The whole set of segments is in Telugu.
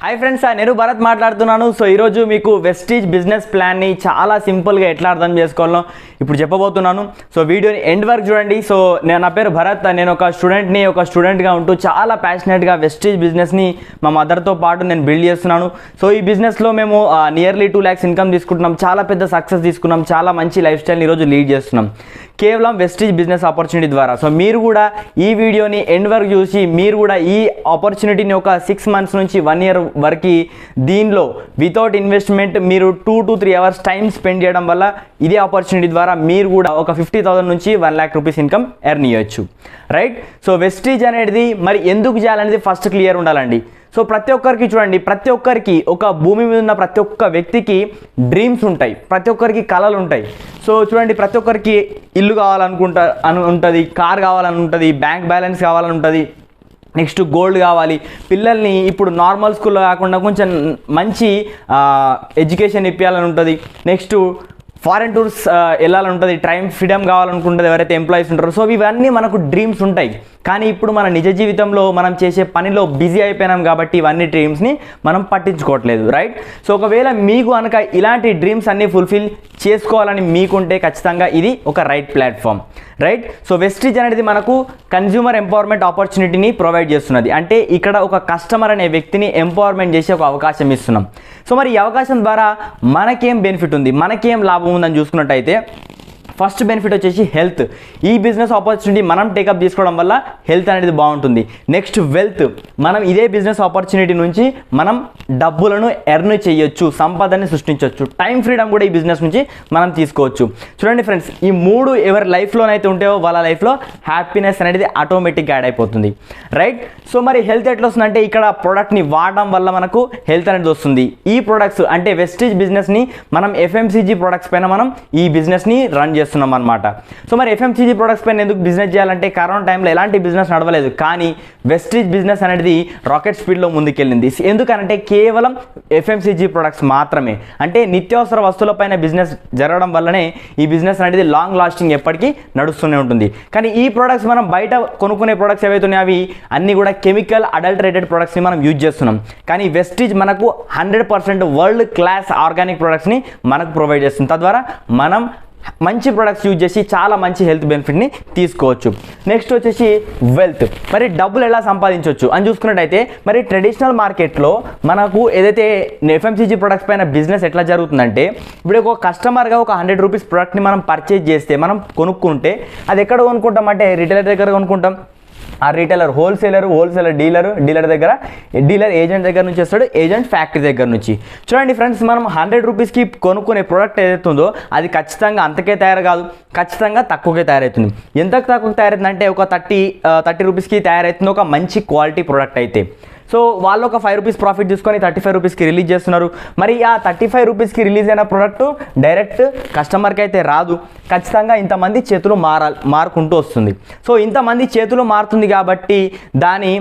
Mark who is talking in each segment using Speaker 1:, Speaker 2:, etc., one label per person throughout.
Speaker 1: హాయ్ ఫ్రెండ్స్, నేను భరత్ మాట్లాడుతున్నాను. సో ఈరోజు మీకు వెస్టీజ్ బిజినెస్ ప్లాన్ని చాలా సింపుల్గా ఎట్లా అర్థం చేసుకోవాలో ఇప్పుడు చెప్పబోతున్నాను. సో వీడియోని ఎండ్ వరకు చూడండి. సో నా పేరు భరత్, నేను ఒక స్టూడెంట్గా ఉంటూ చాలా ప్యాషనెట్గా వెస్టీజ్ బిజినెస్ని మా మదర్తో పాటు నేను బిల్డ్ చేస్తున్నాను. సో ఈ బిజినెస్లో మేము నియర్లీ 2 lakhs ఇన్కమ్ తీసుకుంటున్నాం, చాలా పెద్ద సక్సెస్ తీసుకున్నాం, చాలా మంచి లైఫ్ స్టైల్ని ఈరోజు లీడ్ చేస్తున్నాం కేవలం వెస్టీజ్ బిజినెస్ ఆపర్చునిటీ ద్వారా. సో మీరు కూడా ఈ వీడియోని ఎండ్ వరకు చూసి మీరు కూడా ఈ ఆపర్చునిటీని ఒక 6 months నుంచి 1 year వరకు దీనిలో వితౌట్ ఇన్వెస్ట్మెంట్ మీరు 2 to 3 hours టైం స్పెండ్ చేయడం వల్ల ఇదే ఆపర్చునిటీ ద్వారా మీరు కూడా ఒక 50,000 నుంచి 1 lakh rupees ఇన్కమ్ ఎర్న్ చేయొచ్చు, రైట్? సో వెస్టీజ్ అనేది మరి ఎందుకు చేయాలనేది ఫస్ట్ క్లియర్ ఉండాలండి. సో ప్రతి ఒక్కరికి చూడండి, ప్రతి ఒక్కరికి ఒక భూమి మీద ఉన్న ప్రతి ఒక్క వ్యక్తికి డ్రీమ్స్ ఉంటాయి, ప్రతి ఒక్కరికి కళలు ఉంటాయి. సో చూడండి, ప్రతి ఒక్కరికి ఇల్లు ఉంటుంది, కార్ కావాలని ఉంటుంది, బ్యాంక్ బ్యాలెన్స్ కావాలని ఉంటుంది, నెక్స్ట్ గోల్డ్ కావాలి, పిల్లల్ని ఇప్పుడు నార్మల్ స్కూల్లో కాకుండా కొంచెం మంచి ఎడ్యుకేషన్ ఇప్పించాలని ఉంటుంది, నెక్స్ట్ ఫారెన్ టూర్స్ వెళ్ళాలని ఉంటుంది, టైం ఫ్రీడమ్ కావాలనుకుంటుంది ఎవరైతే ఎంప్లాయీస్ ఉంటారో. సో ఇవన్నీ మనకు డ్రీమ్స్ ఉంటాయి. కానీ ఇప్పుడు మన నిజ జీవితంలో మనం చేసే పనిలో బిజీ అయిపోయినాం కాబట్టి ఇవన్నీ డ్రీమ్స్ని మనం పట్టించుకోవట్లేదు, రైట్? సో ఒకవేళ మీకు కనుక ఇలాంటి డ్రీమ్స్ అన్నీ ఫుల్ఫిల్ చేసుకోవాలని మీకుంటే ఖచ్చితంగా ఇది ఒక right platform, right? So Vestige అనేది మనకు కన్జ్యూమర్ ఎంపవర్మెంట్ ఆపర్చునిటీని ప్రొవైడ్ చేస్తున్నది. అంటే ఇక్కడ ఒక కస్టమర్ అనే వ్యక్తిని ఎంపవర్మెంట్ చేసే ఒక అవకాశం ఇస్తున్నాం. సో మరి ఈ అవకాశం ద్వారా మనకేం బెనిఫిట్ ఉంది, మనకేం లాభం ఉందని చూసుకున్నట్టయితే ఫస్ట్ బెనిఫిట్ వచ్చేసి హెల్త్. ఈ బిజినెస్ ఆపర్చునిటీ మనం టేకప్ తీసుకోవడం వల్ల హెల్త్ అనేది బాగుంటుంది. నెక్స్ట్ వెల్త్, మనం ఇదే బిజినెస్ ఆపర్చునిటీ నుంచి మనం డబ్బులను ఎర్న్ చేయొచ్చు, సంపదని సృష్టించవచ్చు, టైం ఫ్రీడమ్ కూడా ఈ బిజినెస్ నుంచి మనం తీసుకోవచ్చు. చూడండి ఫ్రెండ్స్, ఈ 3 ఎవరి లైఫ్లోనైతే ఉంటాయో వాళ్ళ లైఫ్లో హ్యాపీనెస్ అనేది ఆటోమేటిక్గా యాడ్ అయిపోతుంది, రైట్? సో మరి హెల్త్ ఎట్లా వస్తుందంటే ఇక్కడ ప్రోడక్ట్ని వాడడం వల్ల మనకు హెల్త్ అనేది వస్తుంది. ఈ ప్రొడక్ట్స్ అంటే వెస్టీజ్ బిజినెస్ని మనం FMCG ప్రొడక్ట్స్ పైన మనం ఈ బిజినెస్ని రన్ చేస్తున్నాం అనమాట. సో మరి FMCG ప్రొడక్ట్స్ పైన ఎందుకు బిజినెస్ చేయాలంటే కరోనా టైంలో ఎలాంటి బిజినెస్ నడవలేదు, కానీ వెస్టీజ్ బిజినెస్ అనేది రాకెట్ స్పీడ్లో ముందుకెళ్ళింది. ఎందుకంటే కేవలం FMCG ప్రొడక్ట్స్ మాత్రమే, అంటే నిత్యావసర వస్తువులపైన బిజినెస్ జరగడం వల్లనే ఈ బిజినెస్ అనేది లాంగ్ లాస్టింగ్ ఎప్పటికీ నడుస్తూనే ఉంటుంది. కానీ ఈ ప్రొడక్ట్స్ మనం బయట కొనుక్కునే ప్రొడక్ట్స్ ఏవైతే ఉన్నాయో అవి అన్నీ కూడా కెమికల్ అడల్టరేటెడ్ ప్రొడక్ట్స్ని మనం యూజ్ చేస్తున్నాం. కానీ వెస్టీజ్ మనకు 100% వరల్డ్ క్లాస్ ఆర్గానిక్ ప్రొడక్ట్స్ని మనకు ప్రొవైడ్ చేస్తుంది. తద్వారా మనం మంచి ప్రొడక్ట్స్ యూజ్ చేసి చాలా మంచి హెల్త్ బెనిఫిట్ని తీసుకోవచ్చు. నెక్స్ట్ వచ్చేసి వెల్త్. మరి డబ్బులు ఎలా సంపాదించవచ్చు అని చూసుకున్నట్టయితే మరి ట్రెడిషనల్ మార్కెట్లో మనకు ఏదైతే FMCG ప్రొడక్ట్స్ పైన బిజినెస్ ఎట్లా జరుగుతుందంటే ఇప్పుడు ఒక కస్టమర్గా ఒక 100 rupees ప్రొడక్ట్ని మనం పర్చేజ్ చేస్తే, మనం కొనుక్కుంటే అది ఎక్కడ కొనుక్కుంటాం అంటే రిటైలర్ దగ్గర కొనుక్కుంటాం. ఆ రీటైలర్ హోల్సేలర్ డీలర్ దగ్గర, డీలర్ ఏజెంట్ దగ్గర నుంచి వస్తాడు, ఏజెంట్ ఫ్యాక్టరీ దగ్గర నుంచి. చూడండి ఫ్రెండ్స్, మనం 100 rupeesకి కొనుక్కునే ప్రోడక్ట్ ఏదైతుందో అది ఖచ్చితంగా అంతకే తయారు కాదు, ఖచ్చితంగా తక్కువకే తయారవుతుంది. ఎంత తక్కువ తయారవుతుంది అంటే ఒక 30 rupeesకి తయారవుతుంది ఒక మంచి క్వాలిటీ ప్రోడక్ట్ అయితే. సో వాళ్ళు ఒక 5 rupees ప్రాఫిట్ తీసుకొని 35 rupeesకి రిలీజ్ చేస్తున్నారు. మరి ఆ 35 rupeesకి రిలీజ్ అయిన ప్రోడక్ట్ డైరెక్ట్ కస్టమర్కి అయితే రాదు, ఖచ్చితంగా ఇంతమంది చేతులు మారుకుంటూ వస్తుంది. సో ఇంతమంది చేతులు మారుతుంది కాబట్టి దాని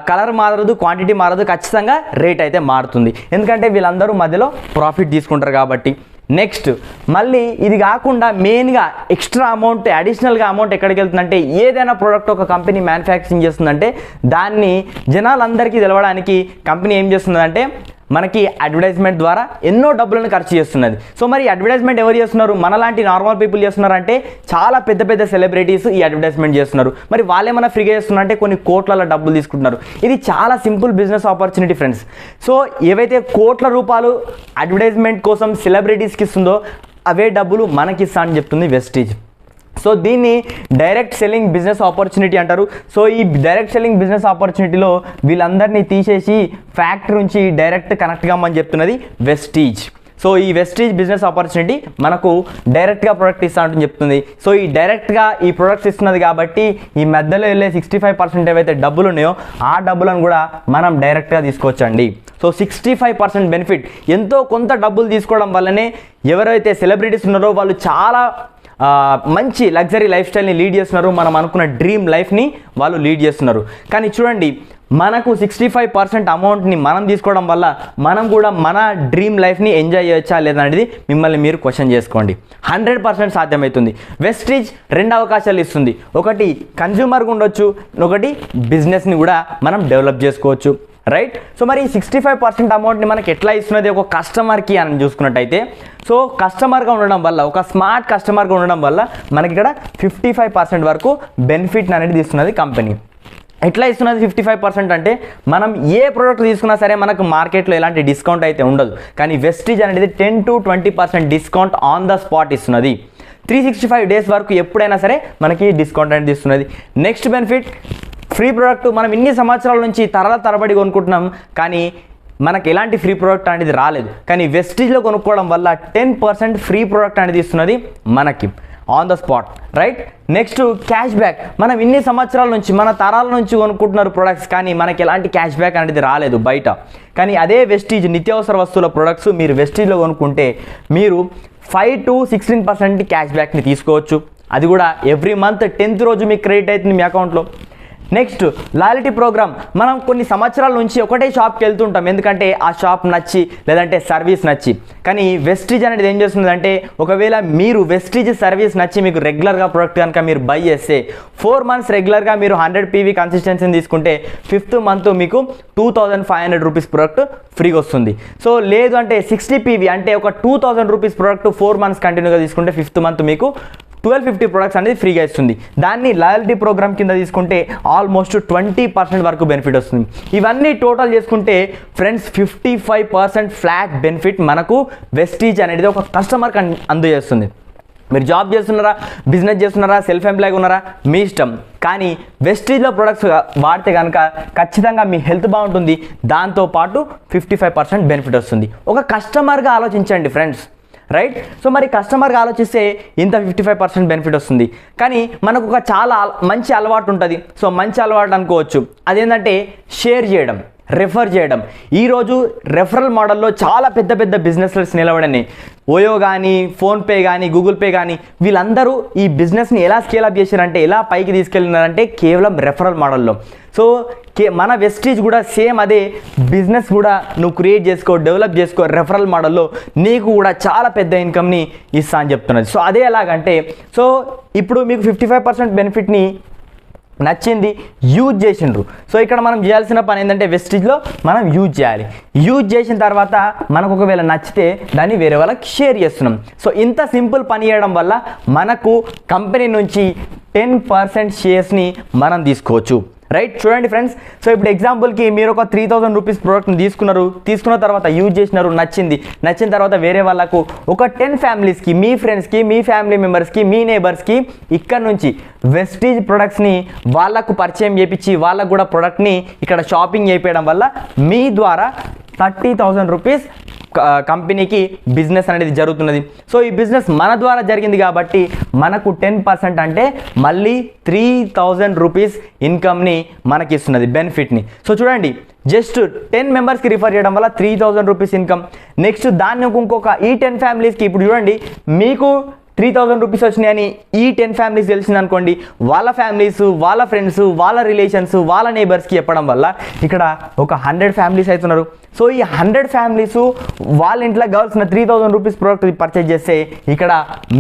Speaker 1: కలర్ మారదు, క్వాంటిటీ మారదు, ఖచ్చితంగా రేట్ అయితే మారుతుంది. ఎందుకంటే వీళ్ళందరూ మధ్యలో ప్రాఫిట్ తీసుకుంటారు కాబట్టి. నెక్స్ట్ మళ్ళీ ఇది కాకుండా మెయిన్గా ఎక్స్ట్రా అమౌంట్, అడిషనల్గా అమౌంట్ ఎక్కడికి వెళ్తుందంటే ఏదైనా ప్రోడక్ట్ ఒక కంపెనీ మ్యానుఫ్యాక్చరింగ్ చేస్తుందంటే దాన్ని జనాలందరికీ తెలవడానికి కంపెనీ ఏం చేస్తుందంటే మనకి అడ్వర్టైజ్మెంట్ ద్వారా ఎన్నో డబ్బులను ఖర్చు చేస్తున్నది. సో మరి అడ్వర్టైజ్మెంట్ ఎవరు చేస్తున్నారు? మనలాంటి నార్మల్ పీపుల్ చేస్తున్నారు అంటే చాలా పెద్ద పెద్ద సెలబ్రిటీస్ ఈ అడ్వర్టైజ్మెంట్ చేస్తున్నారు. మరి వాళ్ళేమన్నా ఫ్రీగా చేస్తున్నారు అంటే కొన్ని కోట్ల డబ్బులు తీసుకుంటున్నారు. ఇది చాలా simple business opportunity friends. So ఏవైతే కోట్ల రూపాయలు అడ్వర్టైజ్మెంట్ కోసం సెలబ్రిటీస్కి ఇస్తుందో అవే డబ్బులు మనకిస్తా అని చెప్తుంది వెస్టీజ్. సో దీన్ని డైరెక్ట్ సెల్లింగ్ బిజినెస్ ఆపర్చునిటీ అంటారు. సో ఈ డైరెక్ట్ సెల్లింగ్ బిజినెస్ ఆపర్చునిటీలో వీళ్ళందరినీ తీసేసి ఫ్యాక్టరీ నుంచి డైరెక్ట్ కనెక్ట్ కమ్మని చెప్తున్నది వెస్టీజ్. సో ఈ వెస్టీజ్ బిజినెస్ ఆపర్చునిటీ మనకు డైరెక్ట్గా ప్రొడక్ట్ ఇస్తా అంటని చెప్తుంది. సో ఈ డైరెక్ట్గా ఈ ప్రొడక్ట్స్ ఇస్తున్నది కాబట్టి ఈ మధ్యలో వెళ్ళే 65% ఏవైతే డబ్బులు ఉన్నాయో ఆ డబ్బులను కూడా మనం డైరెక్ట్గా తీసుకోవచ్చండి. సో 65% బెనిఫిట్, ఎంతో కొంత డబ్బులు తీసుకోవడం వల్లనే ఎవరైతే సెలబ్రిటీస్ ఉన్నారో వాళ్ళు చాలా మంచి లగ్జరీ లైఫ్ స్టైల్ని లీడ్ చేస్తున్నారు, మనం అనుకున్న డ్రీమ్ లైఫ్ని వాళ్ళు లీడ్ చేస్తున్నారు. కానీ చూడండి, మనకు 65% అమౌంట్ని మనం తీసుకోవడం వల్ల మనం కూడా మన డ్రీమ్ లైఫ్ని ఎంజాయ్ చేయొచ్చా లేదా అనేది మిమ్మల్ని మీరు క్వశ్చన్ చేసుకోండి. 100% సాధ్యమవుతుంది. వెస్టీజ్ 2 అవకాశాలు ఇస్తుంది. ఒకటి కన్జ్యూమర్గా ఉండొచ్చు, ఒకటి బిజినెస్ని కూడా మనం డెవలప్ చేసుకోవచ్చు. రైట్. సో మరి 65% అమౌంట్ని మనకి ఎట్లా ఇస్తున్నది ఒక కస్టమర్కి అని చూసుకున్నట్టయితే, సో కస్టమర్గా ఉండడం వల్ల, ఒక స్మార్ట్ కస్టమర్గా ఉండడం వల్ల మనకి ఇక్కడ 55% వరకు బెనిఫిట్ అనేది ఇస్తున్నది కంపెనీ. ఎట్లా ఇస్తున్నది 55% అంటే, మనం ఏ ప్రోడక్ట్ తీసుకున్నా సరే మనకు మార్కెట్లో ఎలాంటి డిస్కౌంట్ అయితే ఉండదు, కానీ వెస్టీజ్ అనేది 10 to 20% discount on the spot ఇస్తున్నది. 365 డేస్ వరకు ఎప్పుడైనా సరే మనకి డిస్కౌంట్ అనేది ఇస్తున్నది. Next benefit, free product. మనం ఇన్ని సంవత్సరాల నుంచి తరబడి కొనుక్కుంటున్నాం, కానీ మనకు ఎలాంటి ఫ్రీ ప్రోడక్ట్ అనేది రాలేదు, కానీ వెస్టీజ్లో కొనుక్కోవడం వల్ల 10% ఫ్రీ ప్రోడక్ట్ అనేది ఇస్తున్నది మనకి on the spot, right. Next cash back. మనం ఇన్ని సంవత్సరాల నుంచి, మన తరాల నుంచి కొనుక్కుంటున్నారు ప్రొడక్ట్స్, కానీ మనకి ఎలాంటి క్యాష్ బ్యాక్ అనేది రాలేదు బయట. కానీ అదే వెస్టీజ్ నిత్యావసర వస్తువుల ప్రొడక్ట్స్ మీరు వెస్టీజ్లో కొనుక్కుంటే మీరు 5 to 16% క్యాష్ బ్యాక్ని తీసుకోవచ్చు. అది కూడా ఎవ్రీ మంత్ 10th రోజు మీకు క్రెడిట్ అవుతుంది మీ అకౌంట్లో. Next loyalty programme. మనం కొన్ని సంవత్సరాల నుంచి ఒకటే షాప్కి వెళ్తుంటాం, ఎందుకంటే ఆ షాప్ నచ్చి లేదంటే సర్వీస్ నచ్చి. కానీ వెస్టీజ్ అనేది ఏం చేస్తుందంటే, ఒకవేళ మీరు వెస్టీజ్ సర్వీస్ నచ్చి మీకు రెగ్యులర్గా ప్రోడక్ట్ కనుక మీరు బై చేస్తే 4 months రెగ్యులర్గా మీరు 100 PV కన్సిస్టెన్సీని తీసుకుంటే 5th month మీకు 2500 రూపీస్ ప్రోడక్ట్ ఫ్రీగా వస్తుంది. సో లేదు అంటే 60 PV అంటే ఒక 2000 రూపీస్ ప్రోడక్ట్ 4 months కంటిన్యూగా తీసుకుంటే 5th month మీకు 1250 ప్రొడక్ట్స్ అనేది ఫ్రీగా ఇస్తుంది. దాన్ని లాయల్టీ ప్రోగ్రామ్ కింద తీసుకుంటే ఆల్మోస్ట్ 20% వరకు బెనిఫిట్ వస్తుంది. ఇవన్నీ టోటల్ చేసుకుంటే ఫ్రెండ్స్ 55% ఫ్లాట్ బెనిఫిట్ మనకు వెస్టీజ్ అనేది ఒక కస్టమర్కి అందజేస్తుంది. మీరు జాబ్ చేస్తున్నారా, బిజినెస్ చేస్తున్నారా, సెల్ఫ్ ఎంప్లాయ్గా ఉన్నారా, మీ ఇష్టం. కానీ వెస్టీజ్లో ప్రొడక్ట్స్ వాడితే కనుక ఖచ్చితంగా మీ హెల్త్ బాగుంటుంది, దాంతోపాటు 55% బెనిఫిట్ వస్తుంది. ఒక కస్టమర్గా ఆలోచించండి ఫ్రెండ్స్, రైట్. సో మరి కస్టమర్గా ఆలోచిస్తే ఇంత 55% బెనిఫిట్ వస్తుంది. కానీ మనకు ఒక చాలా మంచి అలవాటు ఉంటుంది. సో మంచి అలవాటు అనుకోవచ్చు, అదేంటంటే షేర్ చేయడం, రెఫర్ చేయడం. ఈరోజు రెఫరల్ మోడల్లో చాలా పెద్ద పెద్ద బిజినెస్లు నిలబడినాయి. ఓయో కానీ, ఫోన్పే కానీ, గూగుల్ పే కానీ, వీళ్ళందరూ ఈ బిజినెస్ని ఎలా స్కేలప్ చేశారంటే, ఎలా పైకి తీసుకెళ్ళినారంటే కేవలం రెఫరల్ మోడల్లో. సో మన వెస్టీజ్ కూడా సేమ్ అదే బిజినెస్ కూడా నువ్వు క్రియేట్ చేసుకో, డెవలప్ చేసుకో రెఫరల్ మోడల్లో, నీకు కూడా చాలా పెద్ద ఇన్కమ్ని ఇస్తా అని చెప్తున్నది. సో అదే ఎలాగంటే, సో ఇప్పుడు మీకు 55% బెనిఫిట్ని నచ్చింది, యూజ్ చేసిండ్రు. సో ఇక్కడ మనం చేయాల్సిన పని ఏంటంటే వెస్టీజ్లో మనం యూజ్ చేయాలి. యూజ్ చేసిన తర్వాత మనకు ఒకవేళ నచ్చితే దాన్ని వేరే వాళ్ళకి షేర్ చేస్తున్నాం. సో ఇంత సింపుల్ పని చేయడం వల్ల మనకు కంపెనీ నుంచి 10% షేర్స్ని మనం తీసుకోవచ్చు, రైట్. చూడండి ఫ్రెండ్స్, సో ఇప్పుడు ఎగ్జాంపుల్కి మీరు ఒక 3000 రూపీస్ ప్రోడక్ట్ని తీసుకున్న తర్వాత యూజ్ చేసినారు, నచ్చిన తర్వాత వేరే వాళ్ళకు ఒక 10 ఫ్యామిలీస్కి, మీ ఫ్రెండ్స్కి, మీ ఫ్యామిలీ మెంబర్స్కి, మీ నేబర్స్కి ఇక్కడ నుంచి వెస్టీజ్ ప్రొడక్ట్స్ని వాళ్ళకు పరిచయం చేయించి వాళ్ళకు కూడా ప్రోడక్ట్ని ఇక్కడ షాపింగ్ చేయించడం వల్ల మీ ద్వారా 30,000 రూపీస్ కంపెనీకి బిజినెస్ అనేది జరుగుతున్నది. సో ఈ బిజినెస్ మన ద్వారా జరిగింది కాబట్టి మనకు 10% అంటే మళ్ళీ 3000 రూపీస్ ఇన్కమ్ని మనకి ఇస్తున్నది, బెనిఫిట్ని. సో చూడండి, జస్ట్ 10 మెంబర్స్కి రిఫర్ చేయడం వల్ల 3000 రూపీస్ ఇన్కమ్. నెక్స్ట్ దాన్ని ఇంకొక ఈ 10 ఫ్యామిలీస్కి, ఇప్పుడు చూడండి మీకు 3000 రూపీస్ వచ్చినాయని ఈ 10 ఫ్యామిలీస్ తెలిసింది అనుకోండి, వాళ్ళ ఫ్యామిలీస్, వాళ్ళ ఫ్రెండ్స్, వాళ్ళ రిలేషన్స్, వాళ్ళ నేబర్స్కి చెప్పడం వల్ల ఇక్కడ ఒక 100 ఫ్యామిలీస్ అవుతున్నారు. సో ఈ 100 ఫ్యామిలీస్ వాళ్ళ ఇంట్లో కావాల్సిన 3000 రూపీస్ ప్రోడక్ట్ పర్చేజ్ చేస్తే ఇక్కడ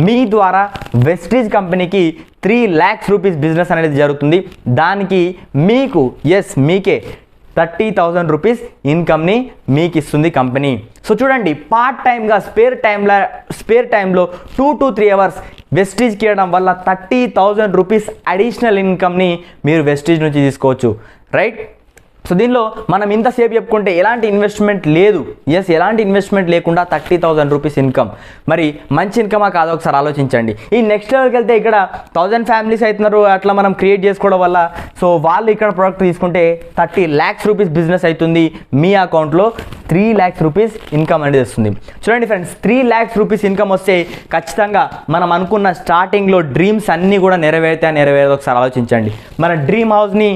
Speaker 1: మీ ద్వారా వెస్టీజ్ కంపెనీకి 3 lakhs రూపీస్ బిజినెస్ అనేది జరుగుతుంది. దానికి మీకు మీకే 30,000 రూపీస్ ఇన్కమ్ని మీకు ఇస్తుంది కంపెనీ. సో చూడండి, పార్ట్ టైమ్గా స్పేర్ టైంలో 2 to 3 hours వెస్టీజ్కి ఇవ్వడం వల్ల 30,000 రూపీస్ అడిషనల్ ఇన్కమ్ని మీరు వెస్టీజ్ నుంచి తీసుకోవచ్చు, రైట్. సో దీనిలో మనం ఇంతసేపు చెప్పుకుంటే ఎలాంటి ఇన్వెస్ట్మెంట్ లేదు, ఎలాంటి ఇన్వెస్ట్మెంట్ లేకుండా 30,000 రూపీస్ ఇన్కమ్. మరి మంచి ఇన్కమా కాదో ఒకసారి ఆలోచించండి. ఈ నెక్స్ట్ లెవెల్కి వెళ్తే ఇక్కడ 1000 ఫ్యామిలీస్ అవుతున్నారు, అట్లా మనం క్రియేట్ చేసుకోవడం వల్ల సో వాళ్ళు ఇక్కడ ప్రోడక్ట్ తీసుకుంటే 30 lakhs రూపీస్ బిజినెస్ అవుతుంది. మీ అకౌంట్లో 3 lakhs రూపీస్ ఇన్కమ్ అనేది వస్తుంది. చూడండి ఫ్రెండ్స్, 3 lakhs రూపీస్ ఇన్కమ్ వస్తే ఖచ్చితంగా మనం అనుకున్న స్టార్టింగ్లో డ్రీమ్స్ అన్నీ కూడా నెరవేరుతాయో ఒకసారి ఆలోచించండి. మన డ్రీమ్ హౌస్ని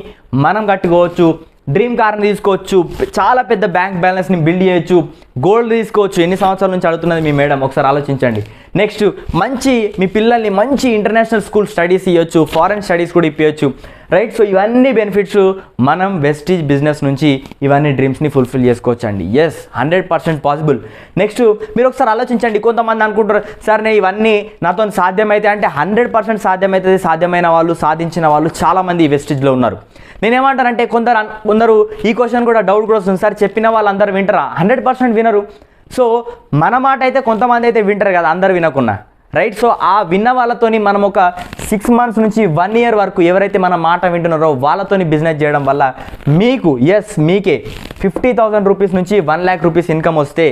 Speaker 1: మనం కట్టుకోవచ్చు, డ్రీమ్ కార్ని తీసుకోవచ్చు, చాలా పెద్ద బ్యాంక్ బ్యాలెన్స్ని బిల్డ్ చేయొచ్చు, గోల్డ్ తీసుకోవచ్చు. ఎన్ని సంవత్సరాల నుంచి అడుగుతున్నది మీ మేడం, ఒకసారి ఆలోచించండి. నెక్స్ట్ మీ పిల్లల్ని మంచి ఇంటర్నేషనల్ స్కూల్ స్టడీస్ ఇవ్వచ్చు, ఫారెన్ స్టడీస్ కూడా ఇప్పించవచ్చు. రైట్. సో ఇవన్నీ బెనిఫిట్స్ మనం వెస్టీజ్ బిజినెస్ నుంచి ఇవన్నీ డ్రీమ్స్ని ఫుల్ఫిల్ చేసుకోవచ్చండి. Yes, 100% possible. నెక్స్ట్ మీరు ఒకసారి ఆలోచించండి. కొంతమంది అనుకుంటారు సార్ నేను ఇవన్నీ నాతో సాధ్యమైతే అంటే 100% సాధ్యమవుతుంది. సాధ్యమైన వాళ్ళు, సాధించిన వాళ్ళు చాలామంది ఈ వెస్టీజ్లో ఉన్నారు. నేనేమంటానంటే కొందరు ఈ క్వశ్చన్ కూడా డౌట్ కూడా వస్తుంది, సార్ చెప్పిన వాళ్ళందరూ వింటారా? 100% వినరు. సో మన మాట అయితే కొంతమంది అయితే వింటారు కదా, అందరు వినకున్నా, రైట్. సో ఆ విన్న వాళ్ళతోని మనం ఒక 6 months నుంచి 1 year వరకు ఎవరైతే మన మాట వింటున్నారో వాళ్ళతోని బిజినెస్ చేయడం వల్ల మీకే 50,000 రూపీస్ నుంచి 1 lakh రూపీస్ ఇన్కమ్ వస్తే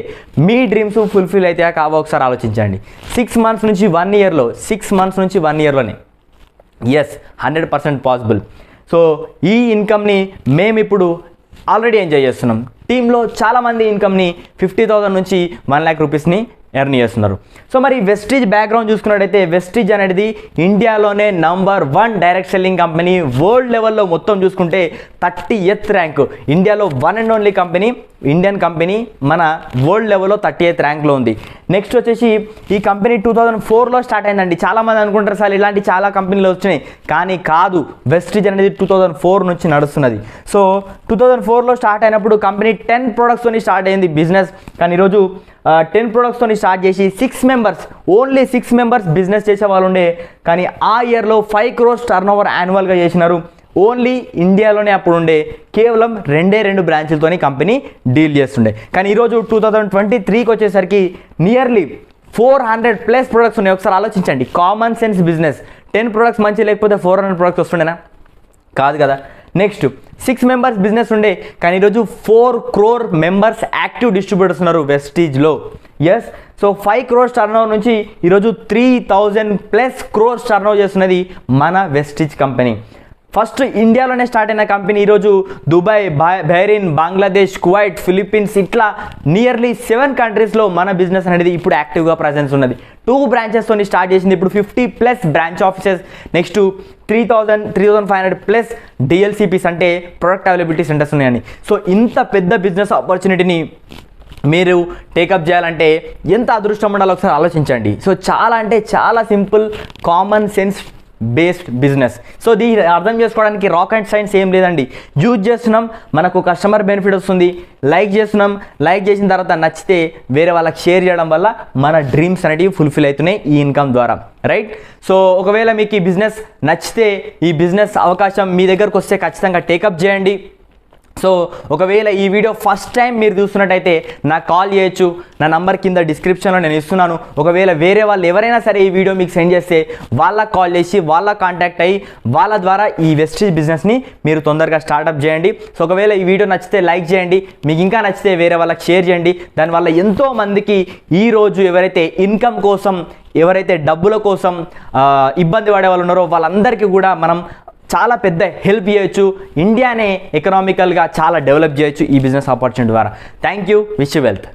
Speaker 1: మీ డ్రీమ్స్ ఫుల్ఫిల్ అయితే కావో ఒకసారి ఆలోచించండి. 6 months నుంచి 1 yearలో 6 months నుంచి 1 yearలోనే 100% పాసిబుల్. సో ఈ ఇన్కమ్ని మేము ఇప్పుడు ఆల్రెడీ ఎంజాయ్ చేస్తున్నాం. టీంలో చాలామంది ఇన్కమ్ని 50,000 నుంచి 1 lakh రూపీస్ని ఎర్న్ చేస్తున్నారు. సో మరి వెస్టీజ్ బ్యాక్గ్రౌండ్ చూసుకున్నట్టయితే వెస్టీజ్ అనేది ఇండియాలోనే number 1 direct selling company. World లెవెల్లో మొత్తం చూసుకుంటే 30th ర్యాంక్. ఇండియాలో 1 and only company, Indian company మన వరల్డ్ లెవెల్లో 30th ర్యాంక్లో ఉంది. నెక్స్ట్ వచ్చేసి ఈ కంపెనీ 2004లో స్టార్ట్ అయిందండి. చాలామంది అనుకుంటారు సార్ ఇలాంటి చాలా కంపెనీలు వచ్చినాయి, కానీ కాదు. వెస్టీజ్ అనేది 2004 నుంచి నడుస్తున్నది. సో 2004లో స్టార్ట్ అయినప్పుడు కంపెనీ 10 productsతో స్టార్ట్ అయింది బిజినెస్. కానీ ఈరోజు 10 productsతో స్టార్ట్ చేసి 6 members, ఓన్లీ 6 members బిజినెస్ చేసే వాళ్ళు ఉండే. కానీ ఆ ఇయర్లో 5 crores టర్నోవర్ యాన్యువల్గా చేసినారు. ఓన్లీ ఇండియాలోనే అప్పుడు ఉండే కేవలం 2 బ్రాంచ్లతోని కంపెనీ డీల్ చేస్తుండే. కానీ ఈరోజు 2023కి వచ్చేసరికి నియర్లీ 400+ products ఉన్నాయి. ఒకసారి ఆలోచించండి, కామన్ సెన్స్ బిజినెస్. 10 products మంచి లేకపోతే 400 products వస్తుండేనా? కాదు కదా. నెక్స్ట్ 6 members బిజినెస్ ఉండే, కానీ ఈరోజు 4 crore members యాక్టివ్ డిస్ట్రిబ్యూటర్స్ ఉన్నారు వెస్టీజ్లో. ఎస్. సో 5 crores టర్నోవర్ నుంచి ఈరోజు 3,000+ crores టర్నోవర్ చేస్తున్నది మన వెస్టీజ్ కంపెనీ. ఫస్ట్ ఇండియాలోనే స్టార్ట్ అయిన కంపెనీ ఈరోజు Dubai, Bahrain, Bangladesh, Kuwait, Philippines ఇట్లా నియర్లీ 7 కంట్రీస్లో మన బిజినెస్ అనేది ఇప్పుడు యాక్టివ్గా ప్రజెన్స్ ఉన్నది. 2 branchesతో స్టార్ట్ చేసింది. ఇప్పుడు 50+ బ్రాంచ్ ఆఫీసెస్. నెక్స్ట్ 3,500+ డిఎల్సిపిస్ అంటే ప్రొడక్ట్ అవైలబిలిటీ సెంటర్స్ ఉన్నాయండి. సో ఇంత పెద్ద బిజినెస్ ఆపర్చునిటీని మీరు టేకప్ చేయాలంటే ఎంత అదృష్టం ఉండాలో ఒకసారి ఆలోచించండి. సో చాలా అంటే చాలా simple, common sense based business. So దీన్ని అర్థం చేసుకోవడానికి రాకెట్ సైన్స్ ఏం లేదండి. యూజ్ చేస్తున్నాం, మనకు కస్టమర్ బెనిఫిట్ వస్తుంది. లైక్ చేస్తున్నాం, లైక్ చేసిన తర్వాత నచ్చితే వేరే వాళ్ళకి షేర్ చేయడం వల్ల మన డ్రీమ్స్ అనేటివి ఫుల్ఫిల్ అవుతున్నాయి ఈ ఇన్కమ్ ద్వారా, రైట్. సో ఒకవేళ మీకు ఈ బిజినెస్ నచ్చితే, ఈ బిజినెస్ అవకాశం మీ దగ్గరకు వస్తే ఖచ్చితంగా టేకప్ చేయండి. సో ఒకవేళ ఈ వీడియో ఫస్ట్ టైం మీరు చూస్తున్నట్టయితే నాకు కాల్ చేయొచ్చు. నా నంబర్ కింద డిస్క్రిప్షన్లో నేను ఇస్తున్నాను. ఒకవేళ వేరే వాళ్ళు ఎవరైనా సరే ఈ వీడియో మీకు సెండ్ చేస్తే వాళ్ళకి కాల్ చేసి వాళ్ళకి కాంటాక్ట్ అయ్యి వాళ్ళ ద్వారా ఈ వెస్టీజ్ బిజినెస్ని మీరు తొందరగా స్టార్ట్అప్ చేయండి. సో ఒకవేళ ఈ వీడియో నచ్చితే లైక్ చేయండి, మీకు ఇంకా నచ్చితే వేరే వాళ్ళకి షేర్ చేయండి. దానివల్ల ఎంతోమందికి ఈరోజు ఎవరైతే ఇన్కమ్ కోసం, ఎవరైతే డబ్బుల కోసం ఇబ్బంది పడే వాళ్ళు ఉన్నారో వాళ్ళందరికీ కూడా మనం చాలా పెద్ద హెల్ప్ చేయొచ్చు. ఇండియానే ఎకనామికల్గా చాలా డెవలప్ చేయొచ్చు ఈ బిజినెస్ ఆపర్చునిటీ ద్వారా. Thank you. Wish you wealth.